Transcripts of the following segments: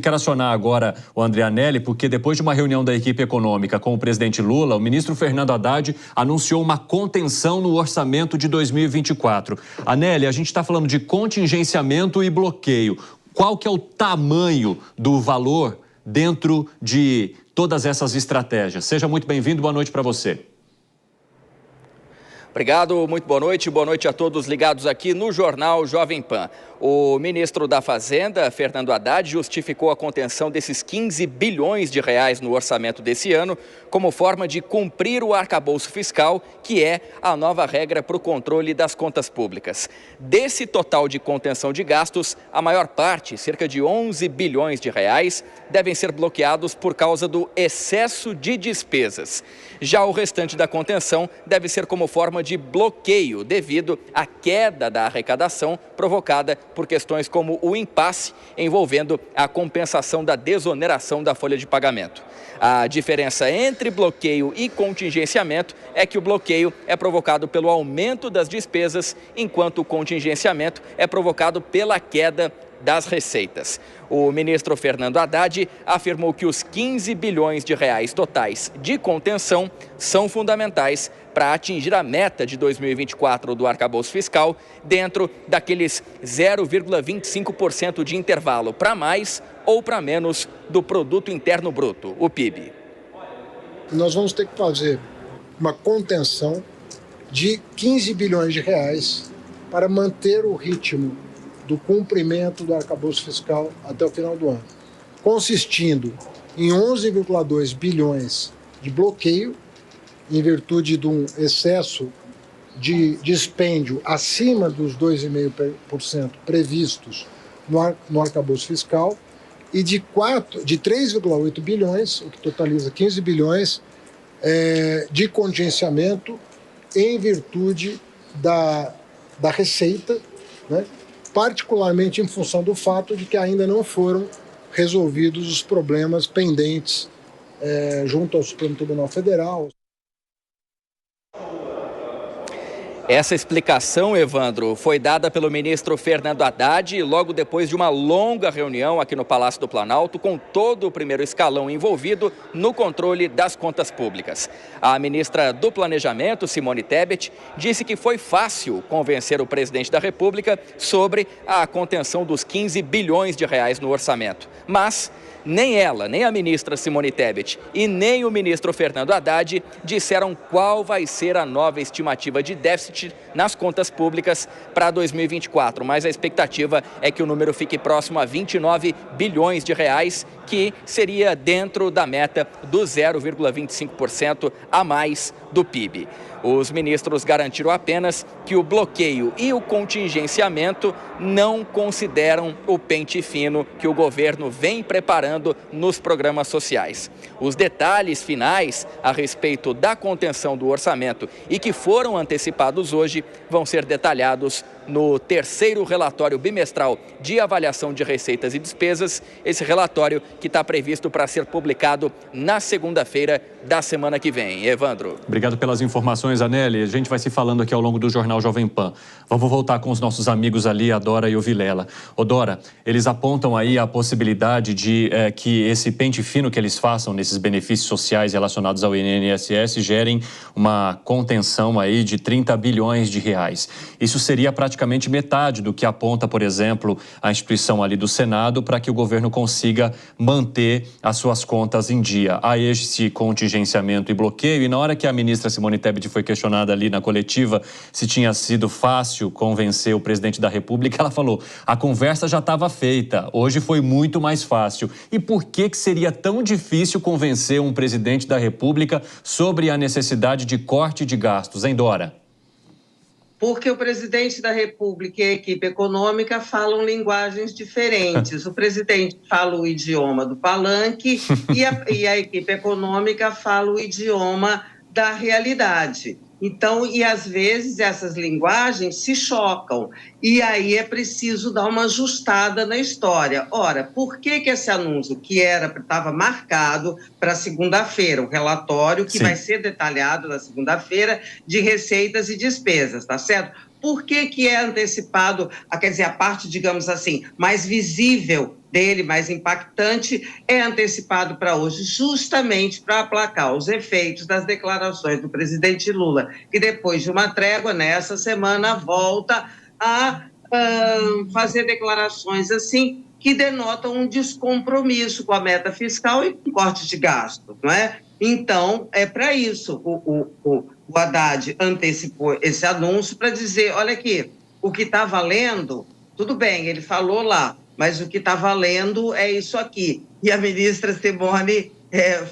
Quero acionar agora o André Anelli, porque depois de uma reunião da equipe econômica com o presidente Lula, o ministro Fernando Haddad anunciou uma contenção no orçamento de 2024. Anelli, a gente está falando de contingenciamento e bloqueio. Qual que é o tamanho do valor dentro de todas essas estratégias? Seja muito bem-vindo, boa noite para você. Obrigado, muito boa noite a todos ligados aqui no Jornal Jovem Pan. O ministro da Fazenda, Fernando Haddad, justificou a contenção desses 15 bilhões de reais no orçamento desse ano como forma de cumprir o arcabouço fiscal, que é a nova regra para o controle das contas públicas. Desse total de contenção de gastos, a maior parte, cerca de 11 bilhões de reais, devem ser bloqueados por causa do excesso de despesas. Já o restante da contenção deve ser como forma de bloqueio devido à queda da arrecadação provocada por questões como o impasse envolvendo a compensação da desoneração da folha de pagamento. A diferença entre bloqueio e contingenciamento é que o bloqueio é provocado pelo aumento das despesas, enquanto o contingenciamento é provocado pela queda das receitas. O ministro Fernando Haddad afirmou que os 15 bilhões de reais totais de contenção são fundamentais para atingir a meta de 2024 do arcabouço fiscal dentro daqueles 0,25% de intervalo para mais ou para menos do Produto Interno Bruto, o PIB. Nós vamos ter que fazer uma contenção de 15 bilhões de reais para manter o ritmo do cumprimento do arcabouço fiscal até o final do ano, consistindo em 11,2 bilhões de bloqueio, em virtude de um excesso de dispêndio acima dos 2,5% previstos no arcabouço fiscal, e de 3,8 bilhões, o que totaliza 15 bilhões, de contingenciamento em virtude da receita, né? Particularmente em função do fato de que ainda não foram resolvidos os problemas pendentes junto ao Supremo Tribunal Federal. Essa explicação, Evandro, foi dada pelo ministro Fernando Haddad logo depois de uma longa reunião aqui no Palácio do Planalto com todo o primeiro escalão envolvido no controle das contas públicas. A ministra do Planejamento, Simone Tebet, disse que foi fácil convencer o presidente da República sobre a contenção dos 15 bilhões de reais no orçamento. Mas nem ela, nem a ministra Simone Tebet e nem o ministro Fernando Haddad disseram qual vai ser a nova estimativa de déficit nas contas públicas para 2024, mas a expectativa é que o número fique próximo a 29 bilhões de reais, que seria dentro da meta do 0,25% a mais do PIB. Os ministros garantiram apenas que o bloqueio e o contingenciamento não consideram o pente fino que o governo vem preparando nos programas sociais. Os detalhes finais a respeito da contenção do orçamento e que foram antecipados hoje vão ser detalhados no terceiro relatório bimestral de avaliação de receitas e despesas, esse relatório que está previsto para ser publicado na segunda-feira da semana que vem. Evandro. Obrigado pelas informações, Anelli. A gente vai se falando aqui ao longo do Jornal Jovem Pan. Vamos voltar com os nossos amigos ali, a Dora e o Vilela. Ô Dora, eles apontam aí a possibilidade de que esse pente fino que eles façam nesses benefícios sociais relacionados ao INSS gerem uma contenção aí de 30 bilhões de reais. Isso seria praticamente metade do que aponta, por exemplo, a instituição ali do Senado para que o governo consiga manter as suas contas em dia. Há esse contingenciamento e bloqueio, e na hora que a ministra Simone Tebet foi questionada ali na coletiva se tinha sido fácil convencer o presidente da República, ela falou: a conversa já estava feita, hoje foi muito mais fácil. E por que seria tão difícil convencer um presidente da República sobre a necessidade de corte de gastos, hein, Dora? Porque o presidente da República e a equipe econômica falam linguagens diferentes. O presidente fala o idioma do palanque e a equipe econômica fala o idioma da realidade. Então, e às vezes essas linguagens se chocam, e aí é preciso dar uma ajustada na história. Ora, por que esse anúncio que estava marcado para segunda-feira, o relatório que vai ser detalhado na segunda-feira de receitas e despesas, tá certo? por que é antecipado, quer dizer, a parte, digamos assim, mais visível dele, mais impactante, é antecipado para hoje, justamente para aplacar os efeitos das declarações do presidente Lula, que depois de uma trégua, nessa semana, volta a fazer declarações assim, que denotam um descompromisso com a meta fiscal e com corte de gasto, não é? Então, é para isso o Haddad antecipou esse anúncio para dizer, olha aqui, o que está valendo, tudo bem, ele falou lá, mas o que está valendo é isso aqui. E a ministra Simone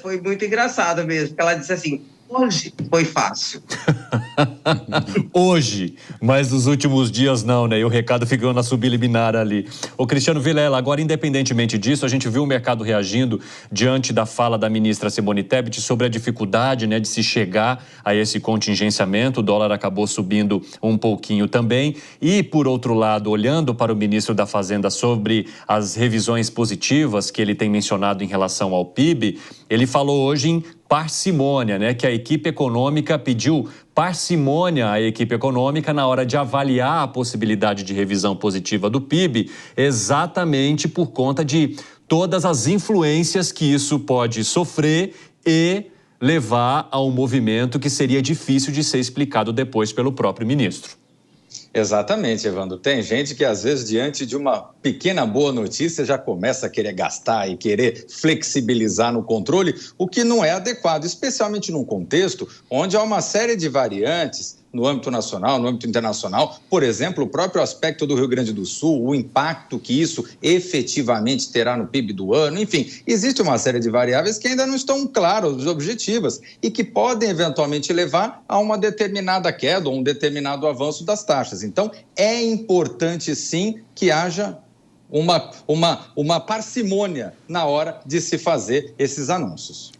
foi muito engraçada mesmo, porque ela disse assim, hoje foi fácil. Hoje, mas nos últimos dias não, né? E o recado ficou na subliminar ali. Ô Cristiano Vilela, agora independentemente disso, a gente viu o mercado reagindo diante da fala da ministra Simone Tebet sobre a dificuldade, né, de se chegar a esse contingenciamento. O dólar acabou subindo um pouquinho também. E, por outro lado, olhando para o ministro da Fazenda sobre as revisões positivas que ele tem mencionado em relação ao PIB, ele falou hoje em parcimônia, né? Que a equipe econômica pediu parcimônia à equipe econômica na hora de avaliar a possibilidade de revisão positiva do PIB, exatamente por conta de todas as influências que isso pode sofrer e levar a um movimento que seria difícil de ser explicado depois pelo próprio ministro. Exatamente, Evandro. Tem gente que, às vezes, diante de uma pequena boa notícia, já começa a querer gastar e querer flexibilizar no controle, o que não é adequado, especialmente num contexto onde há uma série de variantes no âmbito nacional, no âmbito internacional. Por exemplo, o próprio aspecto do Rio Grande do Sul, o impacto que isso efetivamente terá no PIB do ano. Enfim, existe uma série de variáveis que ainda não estão claras, objetivas, e que podem eventualmente levar a uma determinada queda ou um determinado avanço das taxas. Então, é importante, sim, que haja uma parcimônia na hora de se fazer esses anúncios.